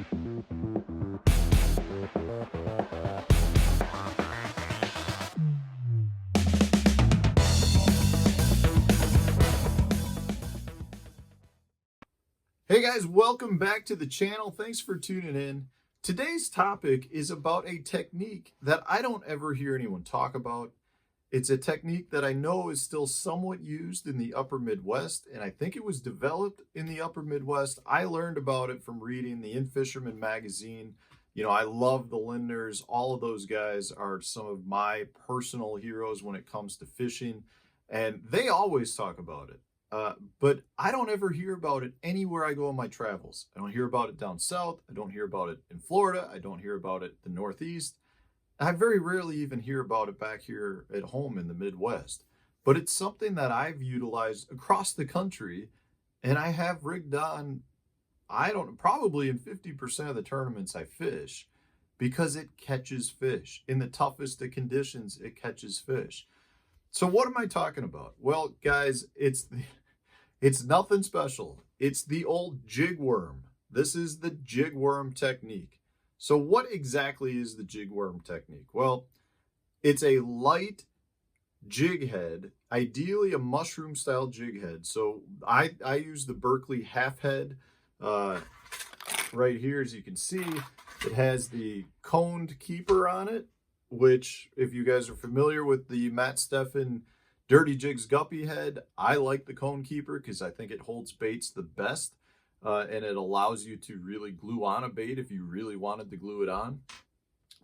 Hey guys, welcome back to the channel. Thanks for tuning in. Today's topic is about a technique that I don't ever hear anyone talk about. It's a technique that I know is still somewhat used in the upper Midwest, and I think it was developed in the upper Midwest. I learned about it from reading the In Fisherman magazine. You know, I love the Lindners. All of those guys are some of my personal heroes when it comes to fishing, and they always talk about it. But I don't ever hear about it anywhere I go on my travels. I don't hear about it down south. I don't hear about it in Florida. I don't hear about it in the Northeast. I very rarely even hear about it back here at home in the Midwest. But it's something that I've utilized across the country, and I have rigged on, probably in 50% of the tournaments I fish, because it catches fish. In the toughest of conditions, it catches fish. So what am I talking about? Well, guys, it's nothing special. It's the old jig worm. This is the jig worm technique. So what exactly is the jig worm technique? Well, it's a light jig head, ideally a mushroom style jig head. So I use the Berkley half head right here. As you can see, it has the coned keeper on it, which if you guys are familiar with the Matt Steffen Dirty Jigs Guppy head, I like the cone keeper because I think it holds baits the best, and it allows you to really glue on a bait if you really wanted to glue it on.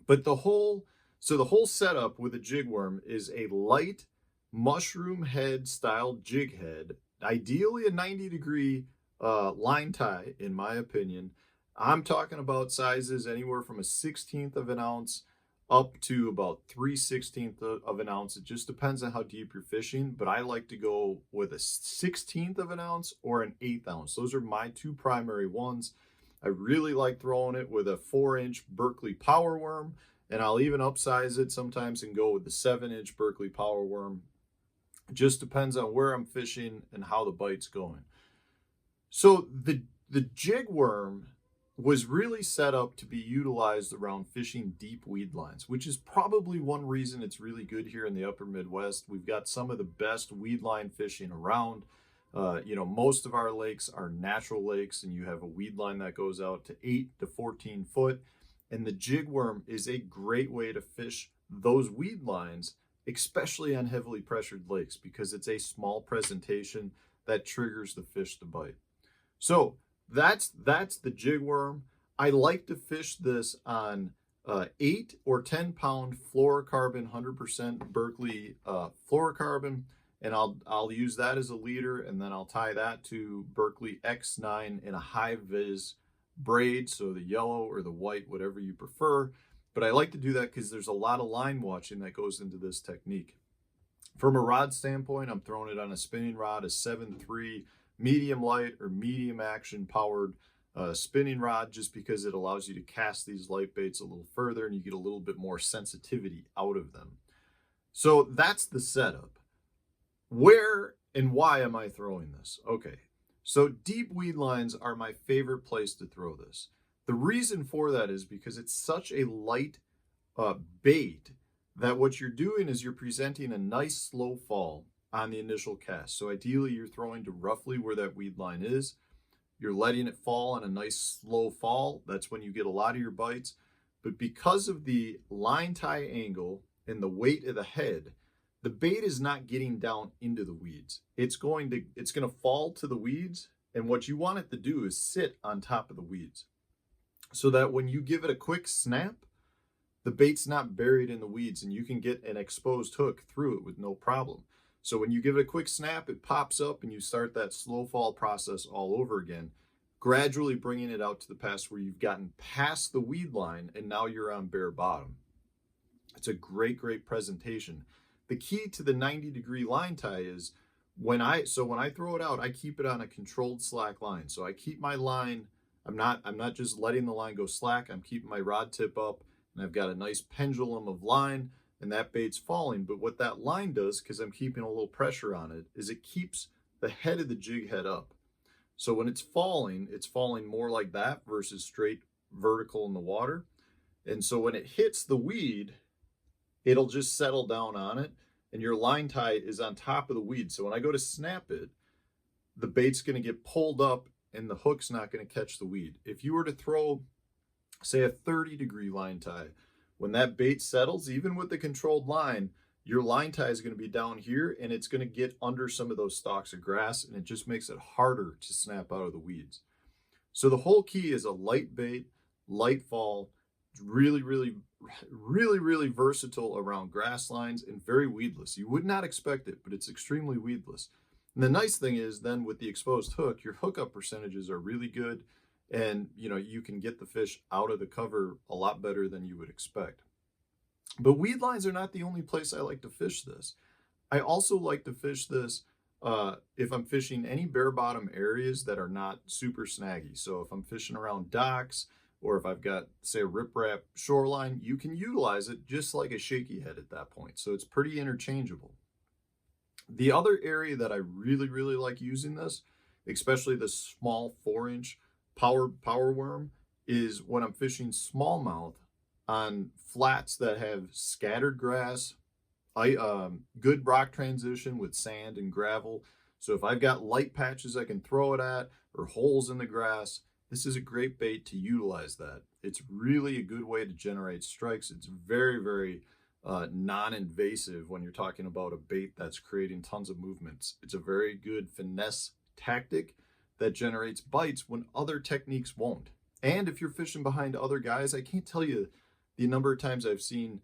But the whole setup with a jig worm is a light mushroom head style jig head, ideally a 90-degree line tie, in my opinion. I'm talking about sizes anywhere from a 1/16 of an ounce up to about 3/16 of an ounce. It just depends on how deep you're fishing, but I like to go with a 1/16 of an ounce or an 1/8 ounce. Those are my two primary ones. I really like throwing it with a 4-inch Berkley Power Worm, and I'll even upsize it sometimes and go with the 7-inch Berkley Power Worm. It just depends on where I'm fishing and how the bite's going. So the jig worm was really set up to be utilized around fishing deep weed lines, which is probably one reason it's really good here in the upper Midwest. We've got some of the best weed line fishing around. Most of our lakes are natural lakes, and you have a weed line that goes out to 8 to 14 foot. And the jig worm is a great way to fish those weed lines, especially on heavily pressured lakes, because it's a small presentation that triggers the fish to bite. So that's the jig worm. I like to fish this on 8 or 10 pound fluorocarbon, 100% Berkley fluorocarbon, and I'll use that as a leader, and then I'll tie that to Berkley X9 in a high vis braid, so the yellow or the white, whatever you prefer. But I like to do that because there's a lot of line watching that goes into this technique. From a rod standpoint, I'm throwing it on a spinning rod, a 7.3 medium light or medium action powered spinning rod, just because it allows you to cast these light baits a little further and you get a little bit more sensitivity out of them. So that's the setup. Where and why am I throwing this? Okay, so deep weed lines are my favorite place to throw this. The reason for that is because it's such a light bait that what you're doing is you're presenting a nice slow fall on the initial cast. So ideally you're throwing to roughly where that weed line is. You're letting it fall on a nice slow fall. That's when you get a lot of your bites. But because of the line tie angle and the weight of the head, the bait is not getting down into the weeds. It's going to fall to the weeds, and what you want it to do is sit on top of the weeds, so that when you give it a quick snap, the bait's not buried in the weeds and you can get an exposed hook through it with no problem. So when you give it a quick snap, it pops up and you start that slow fall process all over again, gradually bringing it out to the pass where you've gotten past the weed line and now you're on bare bottom. It's a great presentation. The key to the 90-degree line tie is when I throw it out, I keep it on a controlled slack line. So I keep my line, I'm not just letting the line go slack, I'm keeping my rod tip up, and I've got a nice pendulum of line, and that bait's falling. But what that line does, because I'm keeping a little pressure on it, is it keeps the head of the jig head up. So when it's falling more like that versus straight vertical in the water. And so when it hits the weed, it'll just settle down on it, and your line tie is on top of the weed. So when I go to snap it, the bait's going to get pulled up and the hook's not going to catch the weed. If you were to throw, say, a 30-degree line tie, when that bait settles, even with the controlled line, your line tie is going to be down here and it's going to get under some of those stalks of grass, and it just makes it harder to snap out of the weeds. So the whole key is a light bait, light fall, really versatile around grass lines and very weedless. You would not expect it, but it's extremely weedless. And the nice thing is then with the exposed hook, your hookup percentages are really good, and you can get the fish out of the cover a lot better than you would expect. But weed lines are not the only place I like to fish this. I also like to fish this if I'm fishing any bare bottom areas that are not super snaggy. So if I'm fishing around docks, or if I've got, say, a riprap shoreline, you can utilize it just like a shaky head at that point. So it's pretty interchangeable. The other area that I really like using this, especially the small 4-inch power worm, is when I'm fishing smallmouth on flats that have scattered grass, good rock transition with sand and gravel. So if I've got light patches I can throw it at, or holes in the grass, this is a great bait to utilize that. It's really a good way to generate strikes. It's very non-invasive when you're talking about a bait that's creating tons of movements. It's a very good finesse tactic that generates bites when other techniques won't. And if you're fishing behind other guys, I can't tell you the number of times I've seen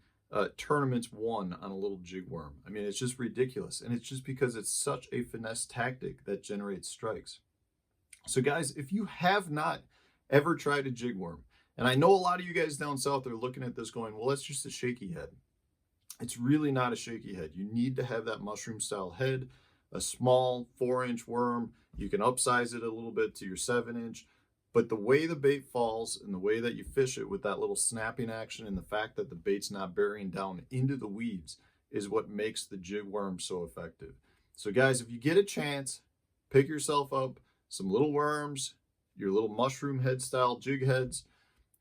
tournaments won on a little jig worm. I mean, it's just ridiculous. And it's just because it's such a finesse tactic that generates strikes. So guys, if you have not ever tried a jig worm, and I know a lot of you guys down south are looking at this going, well, that's just a shaky head. It's really not a shaky head. You need to have that mushroom style head, a small 4-inch worm. You can upsize it a little bit to your 7-inch, but the way the bait falls and the way that you fish it with that little snapping action and the fact that the bait's not burying down into the weeds is what makes the jig worm so effective. So guys, if you get a chance, pick yourself up some little worms, your little mushroom head style jig heads,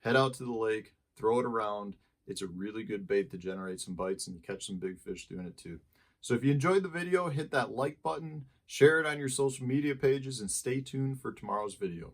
head out to the lake, throw it around. It's a really good bait to generate some bites, and you catch some big fish doing it too. So if you enjoyed the video, hit that like button, share it on your social media pages, and stay tuned for tomorrow's video.